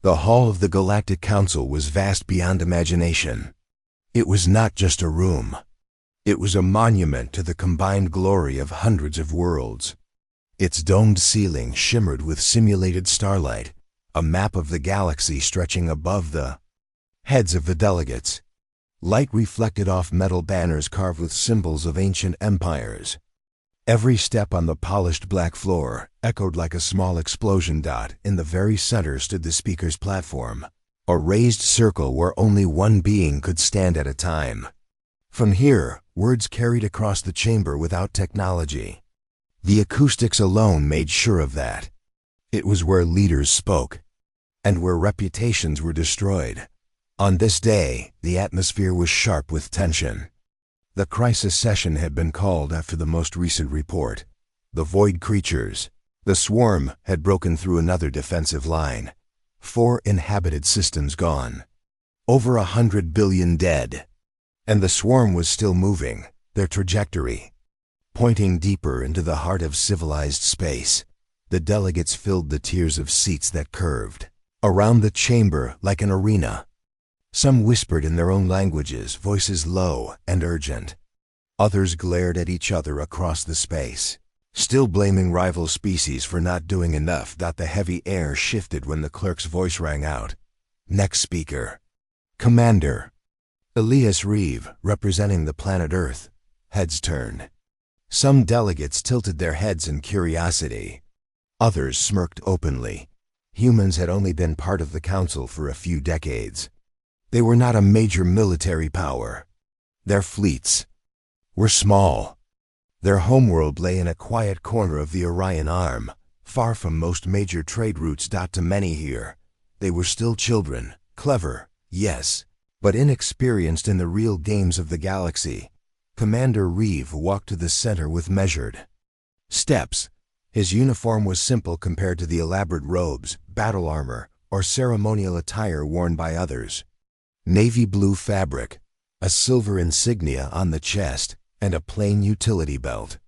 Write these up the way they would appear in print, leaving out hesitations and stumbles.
The hall of the Galactic Council was vast beyond imagination. It was not just a room. It was a monument to the combined glory of hundreds of worlds. Its domed ceiling shimmered with simulated starlight, a map of the galaxy stretching above the heads of the delegates. Light reflected off metal banners carved with symbols of ancient empires. Every step on the polished black floor echoed like a small explosion dot. In the very center stood the speaker's platform, a raised circle where only one being could stand at a time. From here, words carried across the chamber without technology. The acoustics alone made sure of that. It was where leaders spoke, and where reputations were destroyed. On this day, the atmosphere was sharp with tension. The crisis session had been called after the most recent report. The void creatures, the swarm, had broken through another defensive line. 4 inhabited systems gone. Over 100 billion dead. And the swarm was still moving, their trajectory pointing deeper into the heart of civilized space. The delegates filled the tiers of seats that curved around the chamber like an arena. Some whispered in their own languages, voices low and urgent. Others glared at each other across the space, still blaming rival species for not doing enough. The heavy air shifted when the clerk's voice rang out. Next speaker. Commander Elias Reeve, representing the planet Earth. Heads turned. Some delegates tilted their heads in curiosity. Others smirked openly. Humans had only been part of the council for a few decades. They were not a major military power. Their fleets were small. Their homeworld lay in a quiet corner of the Orion Arm, far from most major trade routes. To many here, they were still children, clever, yes, but inexperienced in the real games of the galaxy. Commander Reeve walked to the center with measured steps. His uniform was simple compared to the elaborate robes, battle armor, or ceremonial attire worn by others. Navy blue fabric, a silver insignia on the chest, and a plain utility belt.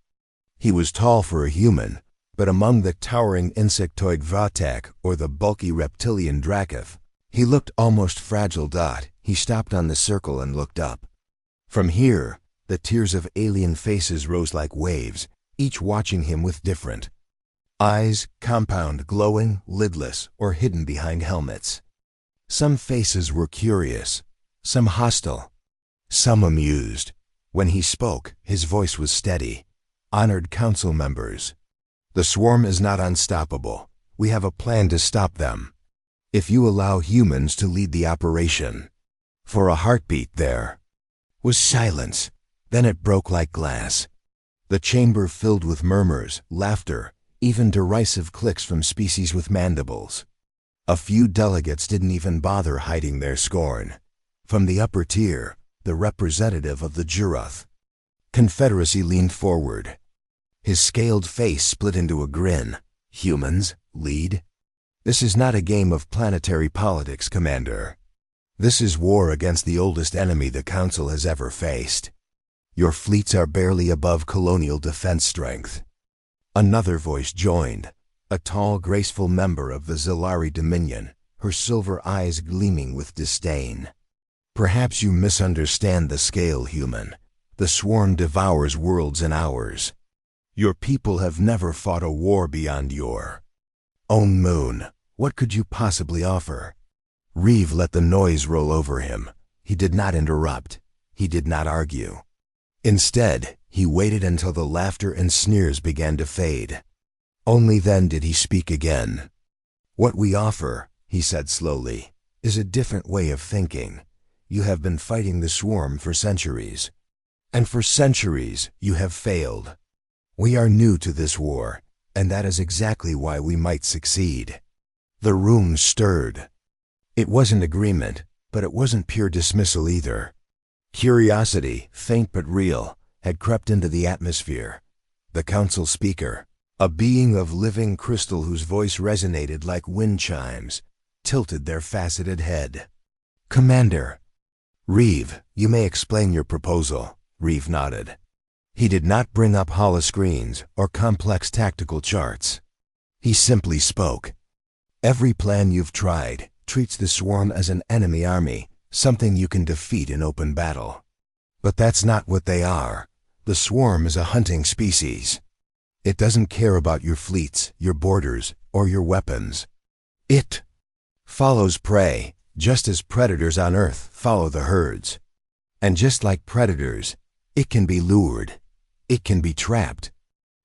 He was tall for a human, but among the towering insectoid Vatek or the bulky reptilian Dracoth, he looked almost fragile. He stopped on the circle and looked up. From here, the tiers of alien faces rose like waves, each watching him with different eyes, compound, glowing, lidless, or hidden behind helmets. Some faces were curious, some hostile, some amused. When he spoke, his voice was steady. Honored council members, the swarm is not unstoppable. We have a plan to stop them. If you allow humans to lead the operation. For a heartbeat there was silence. Then it broke like glass. The chamber filled with murmurs, laughter, even derisive clicks from species with mandibles. A few delegates didn't even bother hiding their scorn. From the upper tier, the representative of the Juroth Confederacy leaned forward. His scaled face split into a grin. Humans, lead? This is not a game of planetary politics, Commander. This is war against the oldest enemy the Council has ever faced. Your fleets are barely above colonial defense strength. Another voice joined, a tall, graceful member of the Zilari Dominion, her silver eyes gleaming with disdain. Perhaps you misunderstand the scale, human. The swarm devours worlds and hours. Your people have never fought a war beyond your own moon. What could you possibly offer? Reeve let the noise roll over him. He did not interrupt. He did not argue. Instead, he waited until the laughter and sneers began to fade. Only then did he speak again. What we offer, he said slowly, is a different way of thinking. You have been fighting the swarm for centuries. And for centuries, you have failed. We are new to this war, and that is exactly why we might succeed. The room stirred. It wasn't agreement, but it wasn't pure dismissal either. Curiosity, faint but real, had crept into the atmosphere. The council speaker, a being of living crystal whose voice resonated like wind chimes, tilted their faceted head. Commander Reeve, you may explain your proposal. Reeve nodded. He did not bring up holoscreens or complex tactical charts. He simply spoke. Every plan you've tried, treats the swarm as an enemy army, something you can defeat in open battle. But that's not what they are. The swarm is a hunting species. It doesn't care about your fleets, your borders, or your weapons. It follows prey, just as predators on Earth follow the herds. And just like predators, it can be lured. It can be trapped.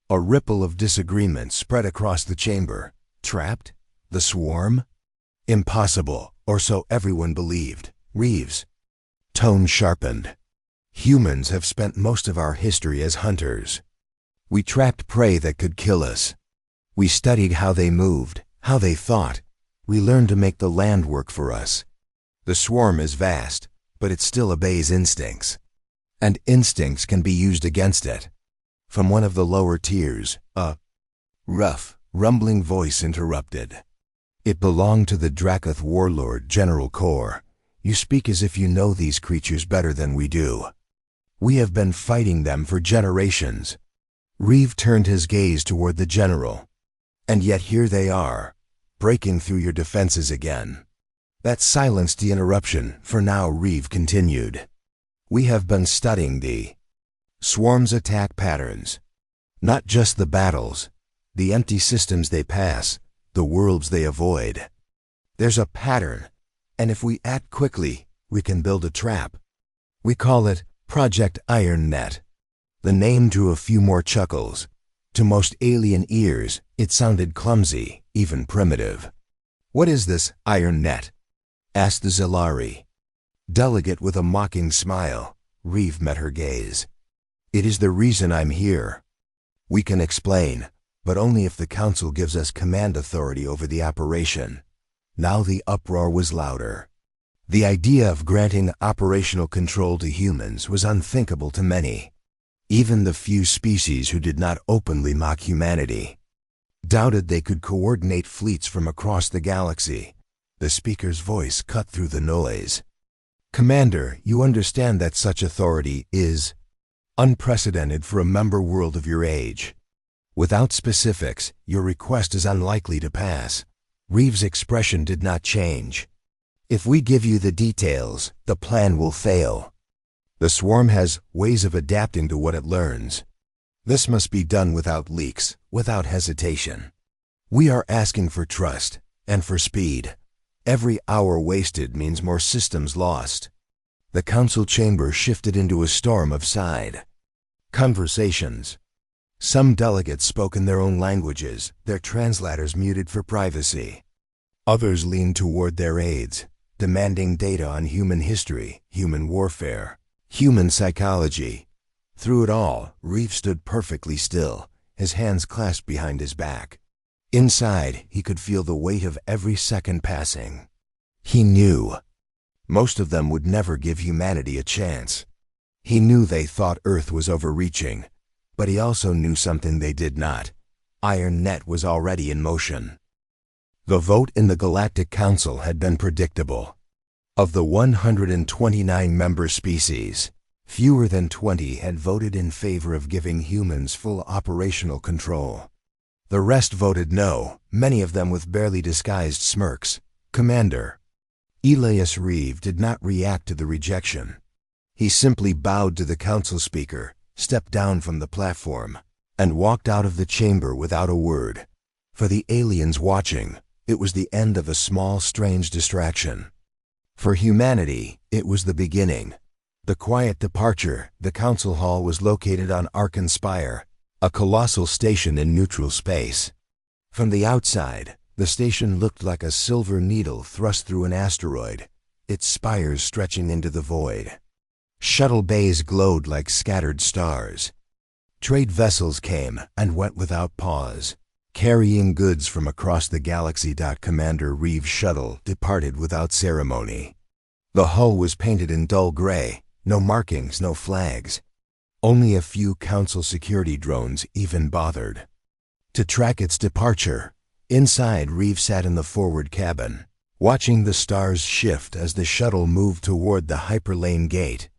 A ripple of disagreement spread across the chamber. Trapped? The swarm? Impossible, or so everyone believed. Reeves' tone sharpened. Humans have spent most of our history as hunters. We trapped prey that could kill us. We studied how they moved, how they thought. We learned to make the land work for us. The swarm is vast, but it still obeys instincts. And instincts can be used against it. From one of the lower tiers, a rough, rumbling voice interrupted. It belonged to the Dracoth warlord General Kor. You speak as if you know these creatures better than we do. We have been fighting them for generations. Reeve turned his gaze toward the general. And yet here they are, breaking through your defenses again. That silenced the interruption. For now, Reeve continued. We have been studying the swarm's attack patterns. Not just the battles, the empty systems they pass, the worlds they avoid. There's a pattern, and if we act quickly, we can build a trap. We call it Project Iron Net. The name drew a few more chuckles. To most alien ears, it sounded clumsy, even primitive. What is this Iron Net? Asked the Zellari. Delegate with a mocking smile, Reeve met her gaze. It is the reason I'm here. We can explain, but only if the Council gives us command authority over the operation. Now the uproar was louder. The idea of granting operational control to humans was unthinkable to many. Even the few species who did not openly mock humanity doubted they could coordinate fleets from across the galaxy. The speaker's voice cut through the noise. Commander, you understand that such authority is unprecedented for a member world of your age. Without specifics, your request is unlikely to pass. Reeves' expression did not change. If we give you the details, the plan will fail. The swarm has ways of adapting to what it learns. This must be done without leaks, without hesitation. We are asking for trust, and for speed. Every hour wasted means more systems lost. The council chamber shifted into a storm of side conversations. Some delegates spoke in their own languages, their translators muted for privacy. Others leaned toward their aides, demanding data on human history, human warfare, human psychology. Through it all, Reeve stood perfectly still, his hands clasped behind his back. Inside, he could feel the weight of every second passing. He knew most of them would never give humanity a chance. He knew they thought Earth was overreaching, but he also knew something they did not. Iron Net was already in motion. The vote in the Galactic Council had been predictable. Of the 129 member species, fewer than 20 had voted in favor of giving humans full operational control. The rest voted no, many of them with barely disguised smirks. Commander. Elias Reeve did not react to the rejection. He simply bowed to the council speaker, stepped down from the platform, and walked out of the chamber without a word. For the aliens watching, it was the end of a small, strange distraction. For humanity, it was the beginning. The quiet departure. The council hall was located on Arkan Spire, a colossal station in neutral space. From the outside, the station looked like a silver needle thrust through an asteroid, its spires stretching into the void. Shuttle bays glowed like scattered stars. Trade vessels came and went without pause, carrying goods from across the galaxy. Commander Reeve's shuttle departed without ceremony. The hull was painted in dull gray, no markings, no flags. Only a few council security drones even bothered to track its departure. Inside, Reeve sat in the forward cabin, watching the stars shift as the shuttle moved toward the hyperlane gate.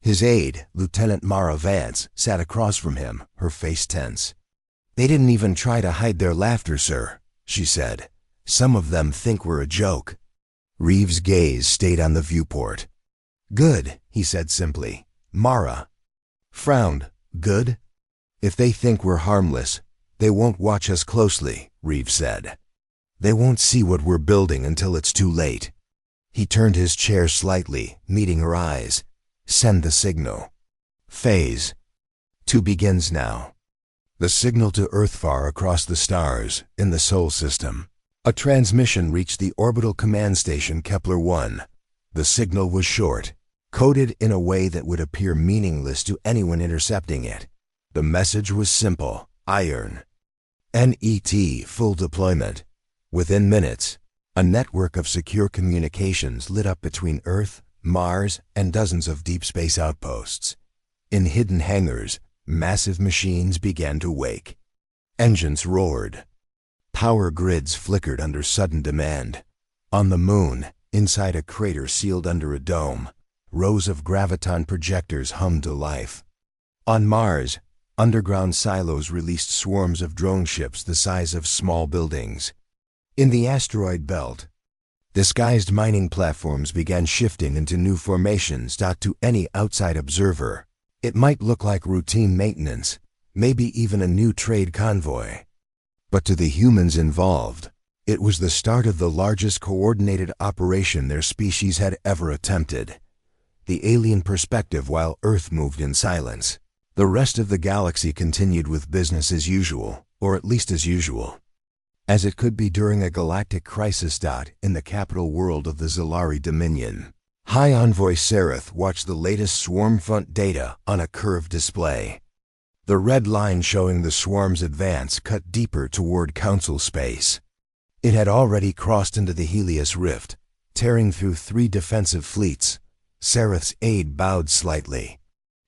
His aide, Lieutenant Mara Vance, sat across from him, her face tense. They didn't even try to hide their laughter, sir, she said. Some of them think we're a joke. Reeves' gaze stayed on the viewport. "Good," he said simply. Mara frowned. "Good? If they think we're harmless, they won't watch us closely," Reeves said. "They won't see what we're building until it's too late." He turned his chair slightly, meeting her eyes. "Send the signal. Phase 2 begins now." The signal to Earth far across the stars, in the Sol system. A transmission reached the orbital command station Kepler-1. The signal was short, coded in a way that would appear meaningless to anyone intercepting it. The message was simple: Iron. NET full deployment. Within minutes, a network of secure communications lit up between Earth, Mars, and dozens of deep space outposts. In hidden hangars, massive machines began to wake. Engines roared. Power grids flickered under sudden demand. On the moon, inside a crater sealed under a dome, rows of graviton projectors hummed to life. On Mars, underground silos released swarms of drone ships the size of small buildings. In the asteroid belt, disguised mining platforms began shifting into new formations. To any outside observer, it might look like routine maintenance, maybe even a new trade convoy. But to the humans involved, it was the start of the largest coordinated operation their species had ever attempted. The alien perspective while Earth moved in silence. The rest of the galaxy continued with business as usual, or at least as usual as it could be during a galactic crisis. In the capital world of the Zalari Dominion, High Envoy Sareth watched the latest swarm front data on a curved display. The red line showing the swarm's advance cut deeper toward Council space. It had already crossed into the Helios Rift, tearing through 3 defensive fleets. Sareth's aide bowed slightly.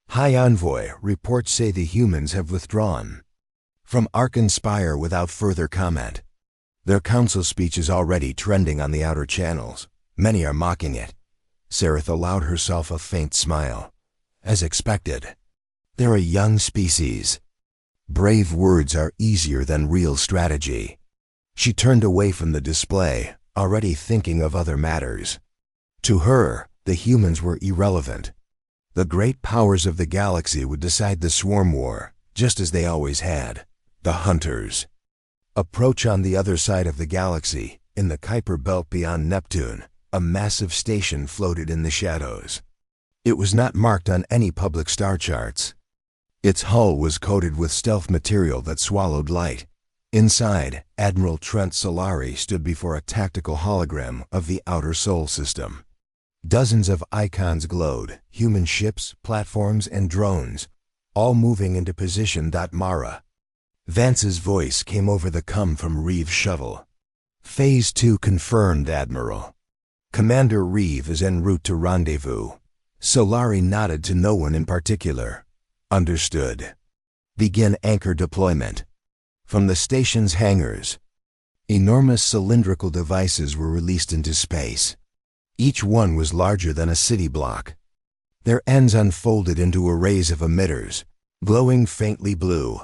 "High Envoy, reports say the humans have withdrawn from Ark-Inspire." Without further comment. "Their council speech is already trending on the outer channels. Many are mocking it." Sareth allowed herself a faint smile. "As expected. They're a young species. Brave words are easier than real strategy." She turned away from the display, already thinking of other matters. To her, the humans were irrelevant. The great powers of the galaxy would decide the swarm war, just as they always had. The Hunters. Approach. On the other side of the galaxy, in the Kuiper Belt beyond Neptune, a massive station floated in the shadows. It was not marked on any public star charts. Its hull was coated with stealth material that swallowed light. Inside, Admiral Trent Solari stood before a tactical hologram of the outer Sol system. Dozens of icons glowed, human ships, platforms, and drones, all moving into position. Mara. Vance's voice came over the com from Reeves' shuttle. "Phase 2 confirmed, Admiral. Commander Reeve is en route to rendezvous." Solari nodded to no one in particular. "Understood. Begin anchor deployment." From the station's hangars, enormous cylindrical devices were released into space. Each one was larger than a city block. Their ends unfolded into arrays of emitters, glowing faintly blue.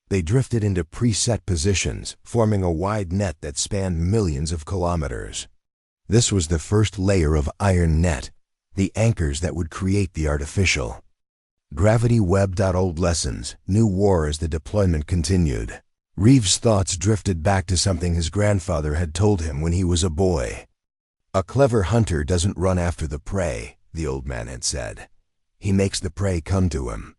They drifted into preset positions, forming a wide net that spanned millions of kilometers. This was the first layer of iron net, the anchors that would create the artificial. Gravity webbed. Old lessons, new war. As the deployment continued, Reeves' thoughts drifted back to something his grandfather had told him when he was a boy. "A clever hunter doesn't run after the prey," the old man had said. "He makes the prey come to him.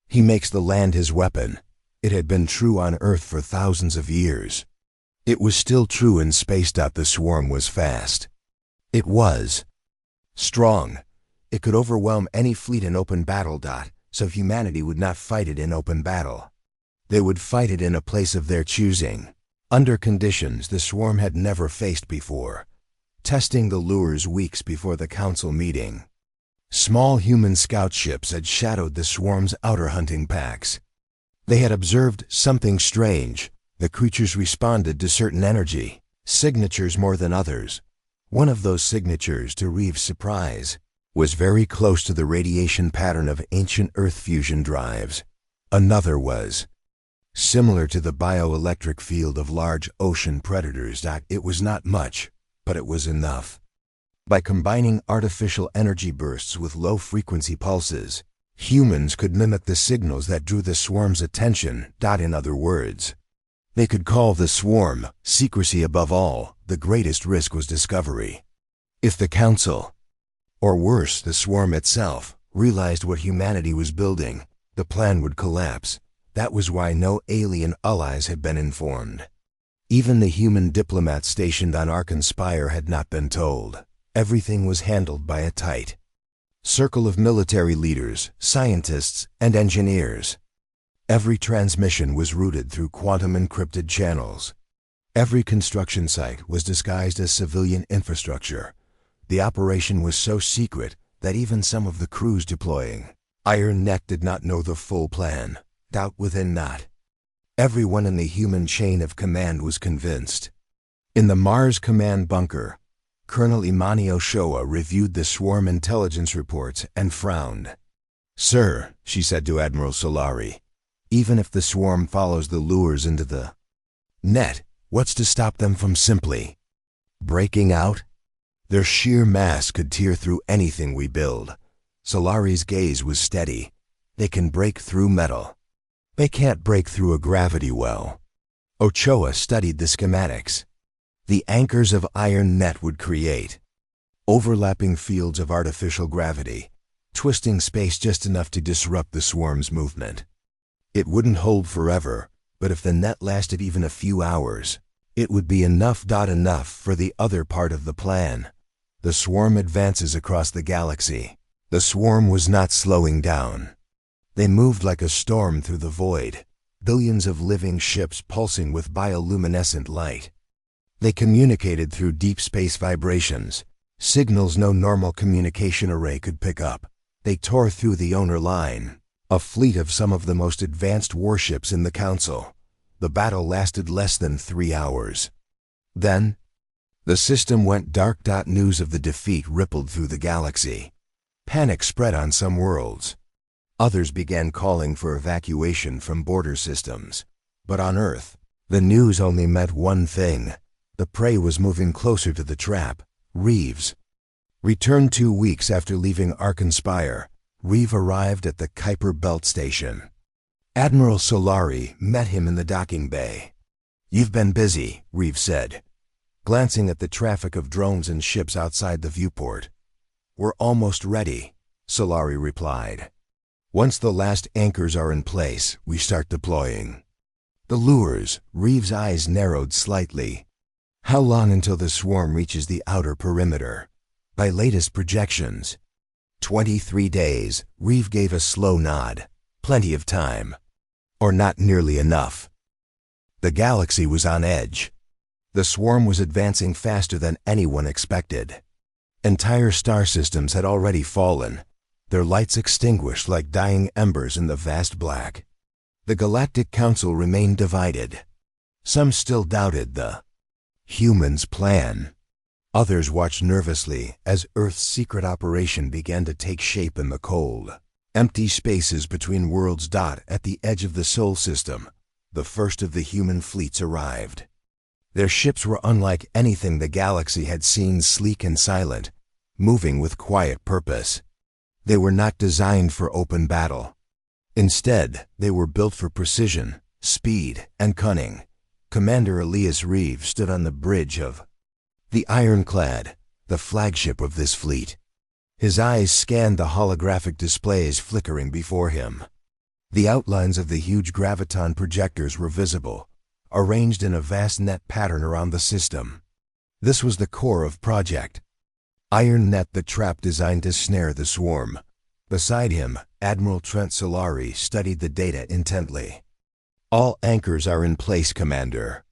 He makes the land his weapon." It had been true on Earth for thousands of years. It was still true in space. The swarm was fast. It was strong. It could overwhelm any fleet in open battle. So humanity would not fight it in open battle. They would fight it in a place of their choosing, under conditions the swarm had never faced before, testing the lures weeks before the council meeting. Small human scout ships had shadowed the swarm's outer hunting packs. They had observed something strange. The creatures responded to certain energy signatures more than others. One of those signatures, to Reeves' surprise, was very close to the radiation pattern of ancient Earth fusion drives. Another was similar to the bioelectric field of large ocean predators. It was not much, but it was enough. By combining artificial energy bursts with low-frequency pulses, humans could mimic the signals that drew the swarm's attention. In other words, they could call the swarm secrecy above all. The greatest risk was discovery. If the council, or worse, the swarm itself, realized what humanity was building, the plan would collapse. That was why no alien allies had been informed. Even the human diplomats stationed on Arkanspire had not been told. Everything was handled by a tight circle of military leaders, scientists, and engineers. Every transmission was routed through quantum-encrypted channels. Every construction site was disguised as civilian infrastructure. The operation was so secret that even some of the crews deploying Iron Neck did not know the full plan. Doubt within not. Everyone in the human chain of command was convinced. In the Mars Command bunker, Colonel Imani Ochoa reviewed the swarm intelligence reports and frowned. "Sir," she said to Admiral Solari, "even if the swarm follows the lures into the net, what's to stop them from simply breaking out? Their sheer mass could tear through anything we build." Solari's gaze was steady. "They can break through metal. They can't break through a gravity well." Ochoa studied the schematics. The anchors of Iron Net would create overlapping fields of artificial gravity, twisting space just enough to disrupt the swarm's movement. It wouldn't hold forever, but if the net lasted even a few hours, it would be enough. Enough for the other part of the plan. The swarm advances across the galaxy. The swarm was not slowing down. They moved like a storm through the void, billions of living ships pulsing with bioluminescent light. They communicated through deep space vibrations, signals no normal communication array could pick up. They tore through the owner line, a fleet of some of the most advanced warships in the Council. The battle lasted less than 3 hours. Then, the system went dark. News of the defeat rippled through the galaxy. Panic spread on some worlds. Others began calling for evacuation from border systems. But on Earth, the news only meant one thing. The prey was moving closer to the trap. Reeves returned 2 weeks after leaving Arkanspire. Reeve arrived at the Kuiper Belt Station. Admiral Solari met him in the docking bay. "You've been busy," Reeve said, glancing at the traffic of drones and ships outside the viewport. "We're almost ready," Solari replied. "Once the last anchors are in place, we start deploying." The lures, Reeve's eyes narrowed slightly. "How long until the swarm reaches the outer perimeter?" "By latest projections, 23 days, Reeve gave a slow nod. "Plenty of time. Or not nearly enough." The galaxy was on edge. The swarm was advancing faster than anyone expected. Entire star systems had already fallen, their lights extinguished like dying embers in the vast black. The Galactic Council remained divided. Some still doubted the humans' plan. Others watched nervously as Earth's secret operation began to take shape in the cold, empty spaces between worlds. At the edge of the Sol system, the first of the human fleets arrived. Their ships were unlike anything the galaxy had seen, sleek and silent, moving with quiet purpose. They were not designed for open battle. Instead, they were built for precision, speed, and cunning. Commander Elias Reeve stood on the bridge of the Ironclad, the flagship of this fleet. His eyes scanned the holographic displays flickering before him. The outlines of the huge graviton projectors were visible, arranged in a vast net pattern around the system. This was the core of Project Iron Net, the trap designed to snare the swarm. Beside him, Admiral Trent Solari studied the data intently. "All anchors are in place, Commander.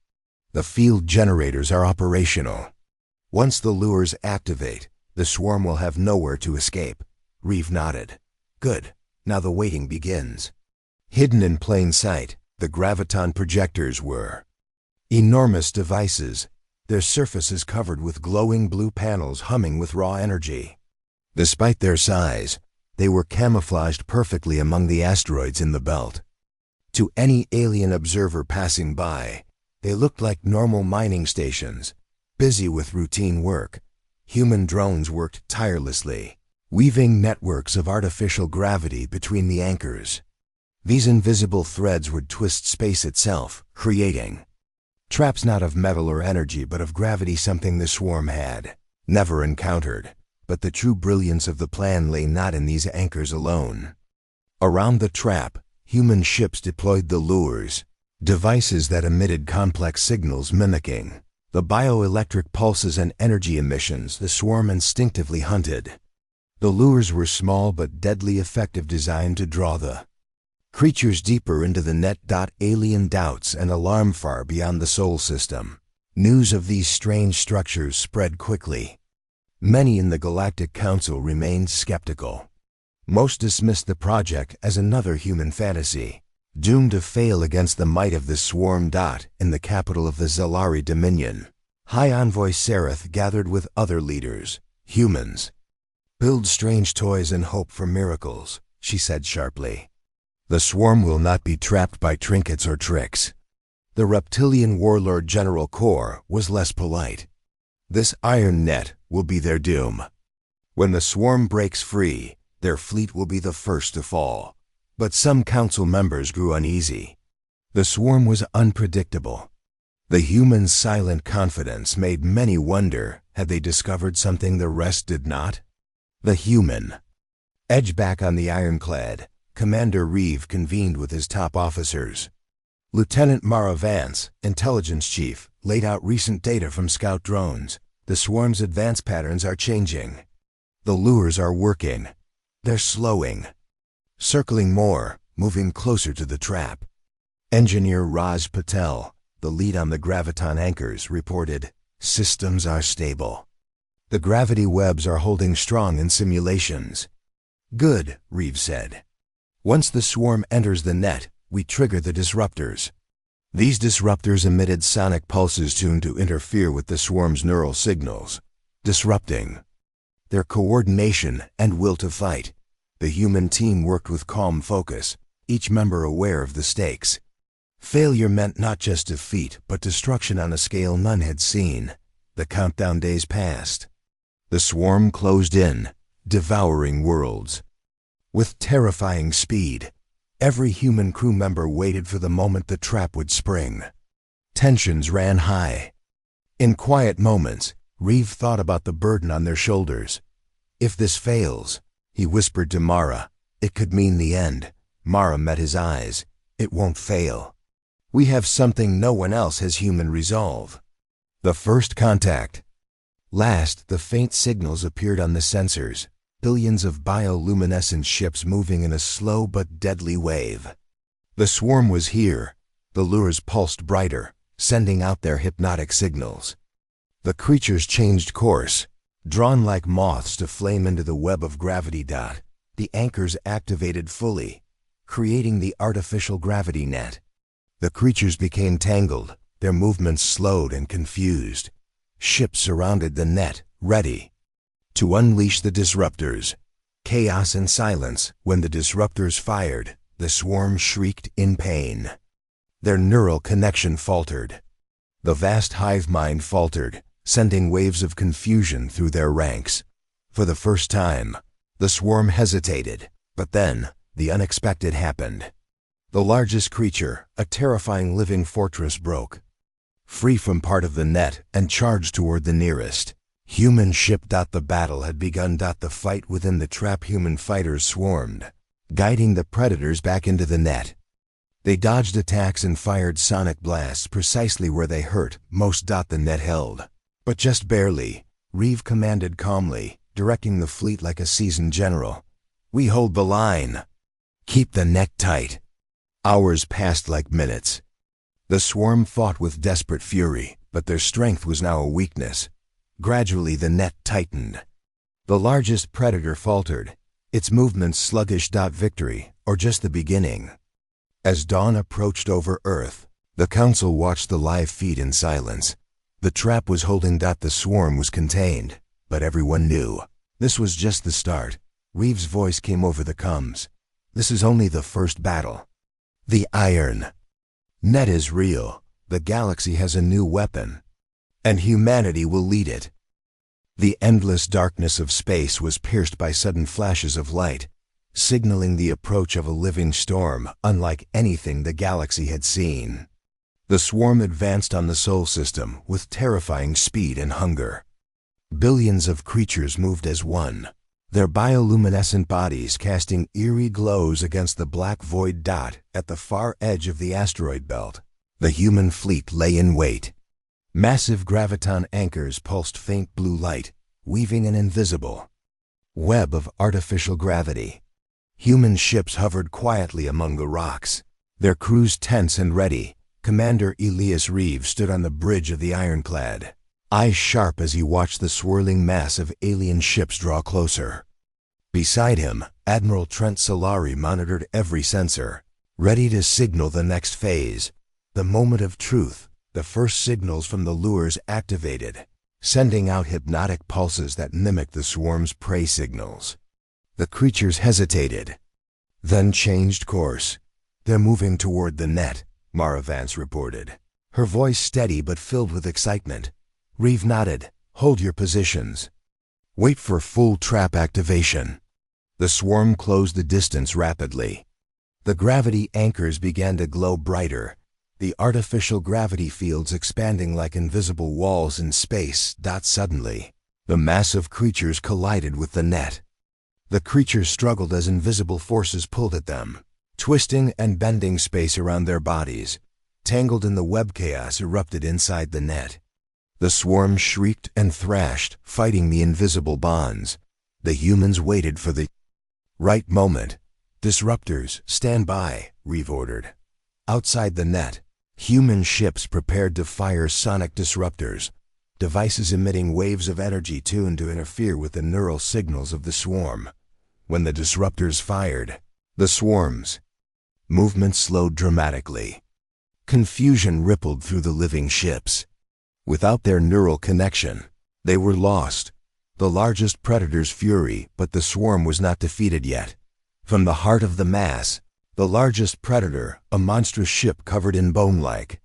The field generators are operational. Once the lures activate, the swarm will have nowhere to escape." Reeve nodded. "Good. Now the waiting begins." Hidden in plain sight, the graviton projectors were enormous devices, their surfaces covered with glowing blue panels humming with raw energy. Despite their size, they were camouflaged perfectly among the asteroids in the belt. To any alien observer passing by, they looked like normal mining stations, busy with routine work. Human drones worked tirelessly, weaving networks of artificial gravity between the anchors. These invisible threads would twist space itself, creating traps not of metal or energy but of gravity, something the swarm had never encountered. But the true brilliance of the plan lay not in these anchors alone. Around the trap, human ships deployed the lures, devices that emitted complex signals mimicking the bioelectric pulses and energy emissions the swarm instinctively hunted. The lures were small but deadly effective, designed to draw the creatures deeper into the net. Alien doubts and alarm far beyond the Sol system. News of these strange structures spread quickly. Many in the Galactic Council remained skeptical. Most dismissed the project as another human fantasy, doomed to fail against the might of the swarm. In the capital of the Zalari Dominion, High Envoy Sereth gathered with other leaders, humans. "Build strange toys and hope for miracles," she said sharply. "The swarm will not be trapped by trinkets or tricks." The reptilian warlord General Kor was less polite. "This iron net will be their doom. When the swarm breaks free, their fleet will be the first to fall." But some council members grew uneasy. The swarm was unpredictable. The humans' silent confidence made many wonder, had they discovered something the rest did not? The human edge back on the ironclad, Commander Reeve convened with his top officers. Lieutenant Mara Vance, intelligence chief, laid out recent data from scout drones. "The swarm's advance patterns are changing. The lures are working. They're slowing, circling more, moving closer to the trap." Engineer Raj Patel, the lead on the graviton anchors, reported, "Systems are stable. The gravity webs are holding strong in simulations." "Good," Reeve said. "Once the swarm enters the net, we trigger the disruptors." These disruptors emitted sonic pulses tuned to interfere with the swarm's neural signals, disrupting their coordination and will to fight. The human team worked with calm focus, each member aware of the stakes. Failure meant not just defeat, but destruction on a scale none had seen. The countdown days passed. The swarm closed in, devouring worlds. With terrifying speed, every human crew member waited for the moment the trap would spring. Tensions ran high. In quiet moments, Reeve thought about the burden on their shoulders. "If this fails," he whispered to Mara, "it could mean the end." Mara met his eyes. "It won't fail. We have something no one else has: human resolve." The first contact. Last, the faint signals appeared on the sensors. Billions of bioluminescent ships moving in a slow but deadly wave. The swarm was here. The lures pulsed brighter, sending out their hypnotic signals. The creatures changed course, drawn like moths to flame into the web of gravity. The anchors activated fully, creating the artificial gravity net. The creatures became tangled, their movements slowed and confused. Ships surrounded the net, ready to unleash the disruptors. Chaos and silence. When the disruptors fired, the swarm shrieked in pain. Their neural connection faltered. The vast hive mind faltered, sending waves of confusion through their ranks. For the first time, the swarm hesitated, but then the unexpected happened. The largest creature, a terrifying living fortress, broke free from part of the net and charged toward the nearest human ship. The battle had begun. The fight within the trap. Human fighters swarmed, guiding the predators back into the net. They dodged attacks and fired sonic blasts precisely where they hurt most. The net held, but just barely. Reeve commanded calmly, directing the fleet like a seasoned general. "We hold the line. Keep the neck tight." Hours passed like minutes. The swarm fought with desperate fury, but their strength was now a weakness. Gradually the net tightened. The largest predator faltered, its movements sluggish. Victory, or just the beginning? As dawn approached over Earth, the Council watched the live feed in silence. The trap was holding. The swarm was contained, but everyone knew this was just the start. Reeve's voice came over the comms. "This is only the first battle. The Iron Net is real. The galaxy has a new weapon, and humanity will lead it." The endless darkness of space was pierced by sudden flashes of light, signaling the approach of a living storm unlike anything the galaxy had seen. The swarm advanced on the Sol system with terrifying speed and hunger. Billions of creatures moved as one, their bioluminescent bodies casting eerie glows against the black void dot at the far edge of the asteroid belt. The human fleet lay in wait. Massive graviton anchors pulsed faint blue light, weaving an invisible web of artificial gravity. Human ships hovered quietly among the rocks, their crews tense and ready. Commander Elias Reeves stood on the bridge of the ironclad, eyes sharp as he watched the swirling mass of alien ships draw closer. Beside him, Admiral Trent Solari monitored every sensor, ready to signal the next phase, the moment of truth. The first signals from the lures activated, sending out hypnotic pulses that mimicked the swarm's prey signals. The creatures hesitated, then changed course. "They're moving toward the net," Mara Vance reported, her voice steady but filled with excitement. Reeve nodded. "Hold your positions. Wait for full trap activation." The swarm closed the distance rapidly. The gravity anchors began to glow brighter, the artificial gravity fields expanding like invisible walls in space. Suddenly, the massive creatures collided with the net. The creatures struggled as invisible forces pulled at them, twisting and bending space around their bodies. Tangled in the web chaos erupted inside the net. The swarm shrieked and thrashed, fighting the invisible bonds. The humans waited for the right moment. "Disruptors, stand by," Reeve ordered. Outside the net, human ships prepared to fire sonic disruptors, devices emitting waves of energy tuned to interfere with the neural signals of the swarm. When the disruptors fired, the swarm's movement slowed dramatically. Confusion rippled through the living ships. Without their neural connection, they were lost. The largest predator's fury, but the swarm was not defeated yet. From the heart of the mass, the largest predator, a monstrous ship covered in bone-like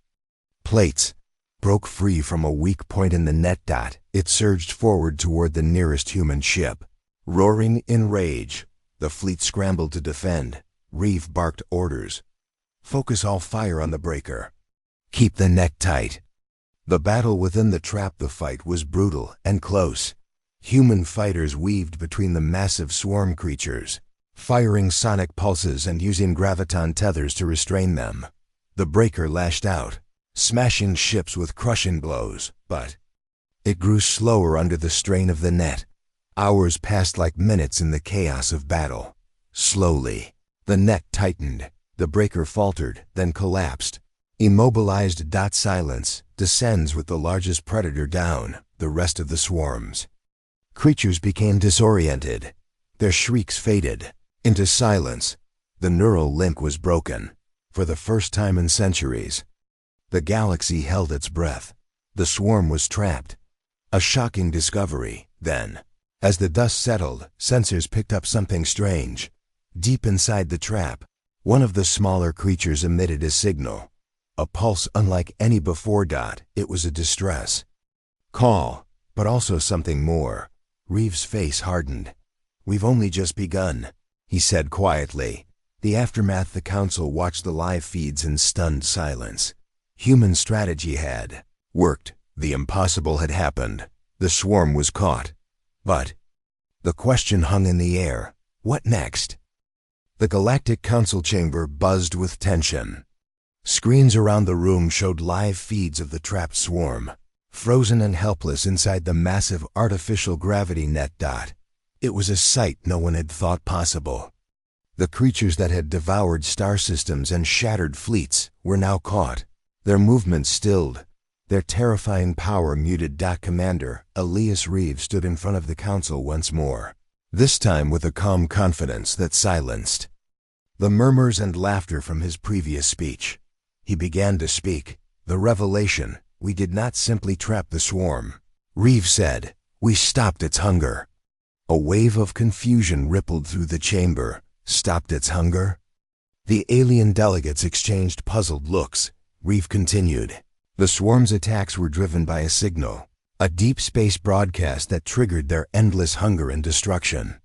plates, broke free from a weak point in the net. It surged forward toward the nearest human ship. Roaring in rage, the fleet scrambled to defend. Reeve barked orders. "Focus all fire on the breaker. Keep the neck tight." The battle within the trap. The fight was brutal and close. Human fighters weaved between the massive swarm creatures, firing sonic pulses and using graviton tethers to restrain them. The breaker lashed out, smashing ships with crushing blows, but it grew slower under the strain of the net. Hours passed like minutes in the chaos of battle. Slowly, the net tightened. The breaker faltered, then collapsed. Immobilized. Silence descends with the largest predator down. The rest of the swarm's creatures became disoriented. Their shrieks faded into silence. The neural link was broken. For the first time in centuries, the galaxy held its breath. The swarm was trapped. A shocking discovery, then. As the dust settled, sensors picked up something strange. Deep inside the trap, one of the smaller creatures emitted a signal. A pulse unlike any before. It was a distress call, but also something more. Reeves' face hardened. "We've only just begun," he said quietly. The aftermath. The council watched the live feeds in stunned silence. Human strategy had worked. The impossible had happened. The swarm was caught. But the question hung in the air. What next? The Galactic Council chamber buzzed with tension. Screens around the room showed live feeds of the trapped swarm, frozen and helpless inside the massive artificial gravity net. It was a sight no one had thought possible. The creatures that had devoured star systems and shattered fleets were now caught, their movements stilled, their terrifying power muted. Commander Elias Reeves stood in front of the council once more, this time with a calm confidence that silenced the murmurs and laughter from his previous speech. He began to speak. "The revelation, we did not simply trap the swarm," Reeves said. "We stopped its hunger." A wave of confusion rippled through the chamber. Stopped its hunger? The alien delegates exchanged puzzled looks. Reeve continued. "The swarm's attacks were driven by a signal, A deep space broadcast that triggered their endless hunger and destruction.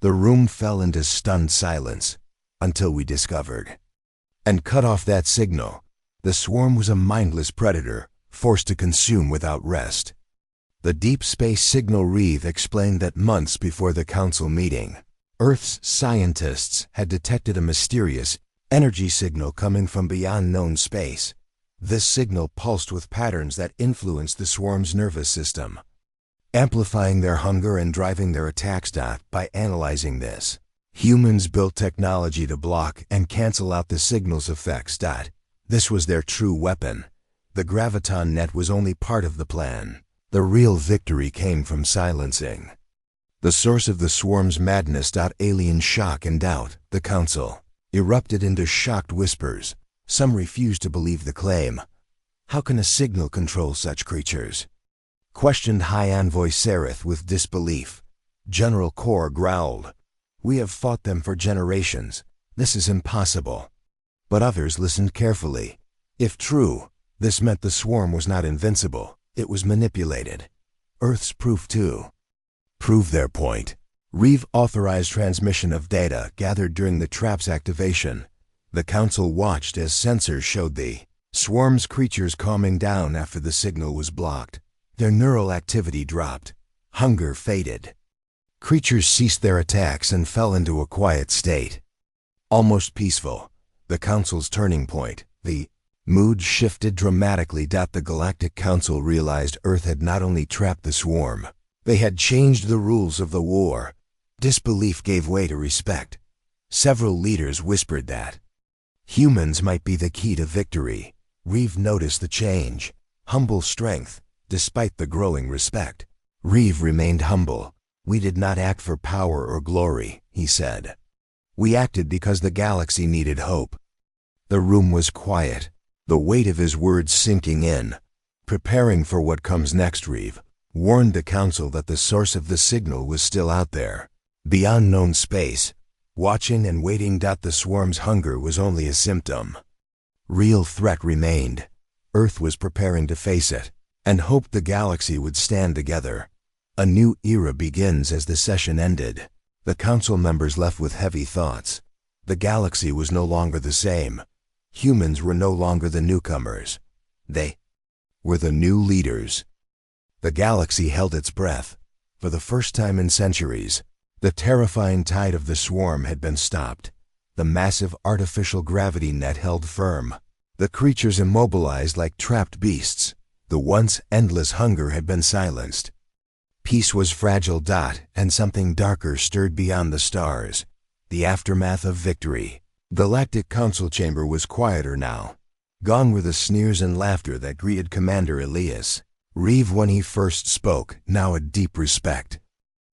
The room fell into stunned silence, until we discovered. And cut off that signal, the swarm was a mindless predator, forced to consume without rest. The deep space signal. Reeve explained that months before the council meeting, Earth's scientists had detected a mysterious energy signal coming from beyond known space. This signal pulsed with patterns that influenced the swarm's nervous system, amplifying their hunger and driving their attacks. By analyzing this, humans built technology to block and cancel out the signal's effects. This was their true weapon. The graviton net was only part of the plan. The real victory came from silencing the source of the swarm's madness. Alien shock and doubt. The council erupted into shocked whispers. Some refused to believe the claim. How can a signal control such creatures? Questioned High Envoy Sereth with disbelief. General Kor growled. We have fought them for generations. This is impossible. But others listened carefully. If true, this meant the swarm was not invincible. It was manipulated. Earth's proof too. Prove their point. Reeve authorized transmission of data gathered during the trap's activation. The council watched as sensors showed the swarm's creatures calming down after the signal was blocked. Their neural activity dropped. Hunger faded. Creatures ceased their attacks and fell into a quiet state. Almost peaceful. The council's turning point. The mood shifted dramatically. The Galactic Council realized Earth had not only trapped the swarm, they had changed the rules of the war. Disbelief gave way to respect. Several leaders whispered that humans might be the key to victory. Reeve noticed the change. Humble strength, despite the growing respect. Reeve remained humble. We did not act for power or glory, he said. We acted because the galaxy needed hope. The room was quiet, the weight of his words sinking in. Preparing for what comes next, Reeve warned the council that the source of the signal was still out there, beyond known space, watching and waiting. The swarm's hunger was only a symptom. Real threat remained. Earth was preparing to face it, and hoped the galaxy would stand together. A new era begins. As the session ended, the council members left with heavy thoughts. The galaxy was no longer the same. Humans were no longer the newcomers. They were the new leaders. The galaxy held its breath. For the first time in centuries, the terrifying tide of the swarm had been stopped. The massive artificial gravity net held firm. The creatures immobilized like trapped beasts. The once endless hunger had been silenced. Peace was fragile. And something darker stirred beyond the stars. The aftermath of victory. Galactic Council chamber was quieter now. Gone were the sneers and laughter that greeted Commander Elias. Reeve, when he first spoke, now a deep respect,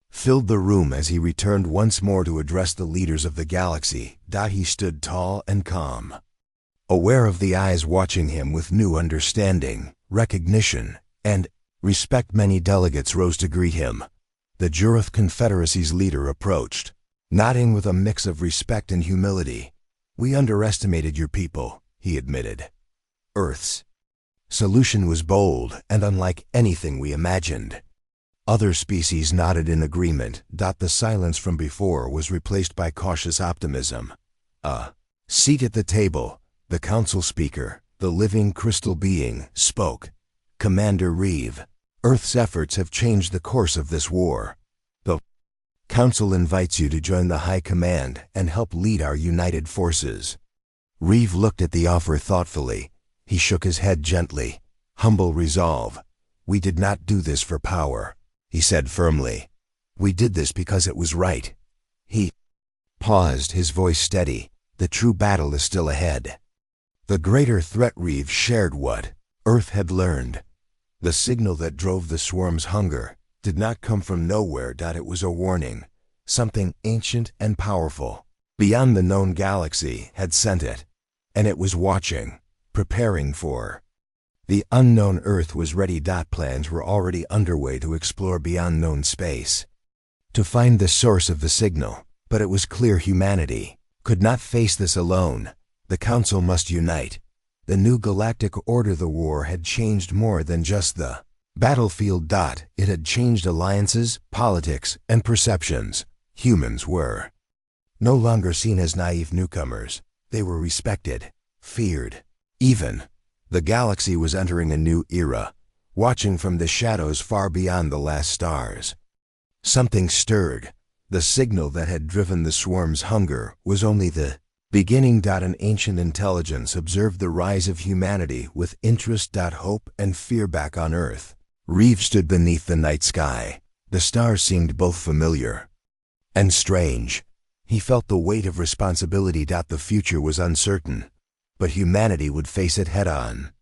filled the room as he returned once more to address the leaders of the galaxy. He stood tall and calm, aware of the eyes watching him with new understanding, recognition, and respect. Many delegates rose to greet him. The Jurath Confederacy's leader approached, nodding with a mix of respect and humility. We underestimated your people, he admitted. Earth's solution was bold and unlike anything we imagined. Other species nodded in agreement. The silence from before was replaced by cautious optimism. A seat at the table, the council speaker, the living crystal being, spoke. Commander Reeve, Earth's efforts have changed the course of this war. The council invites you to join the High Command and help lead our united forces. Reeve looked at the offer thoughtfully. He shook his head gently. Humble resolve. We did not do this for power, he said firmly. We did this because it was right. He paused, his voice steady. The true battle is still ahead. The greater threat. Reeve shared what Earth had learned. The signal that drove the swarm's hunger did not come from nowhere. It was a warning. Something ancient and powerful, beyond the known galaxy, had sent it. And it was watching, preparing for the unknown. Earth was ready. Plans were already underway to explore beyond known space, to find the source of the signal. But it was clear humanity could not face this alone. The council must unite. The new galactic order. The war had changed more than just the Battlefield. It had changed alliances, politics, and perceptions. Humans were no longer seen as naive newcomers. They were respected, feared. Even the galaxy was entering a new era, watching from the shadows far beyond the last stars. Something stirred. The signal that had driven the swarm's hunger was only the beginning. An ancient intelligence observed the rise of humanity with interest. Hope and fear back on Earth. Reeve stood beneath the night sky. The stars seemed both familiar and strange. He felt the weight of responsibility. The future was uncertain, but humanity would face it head-on.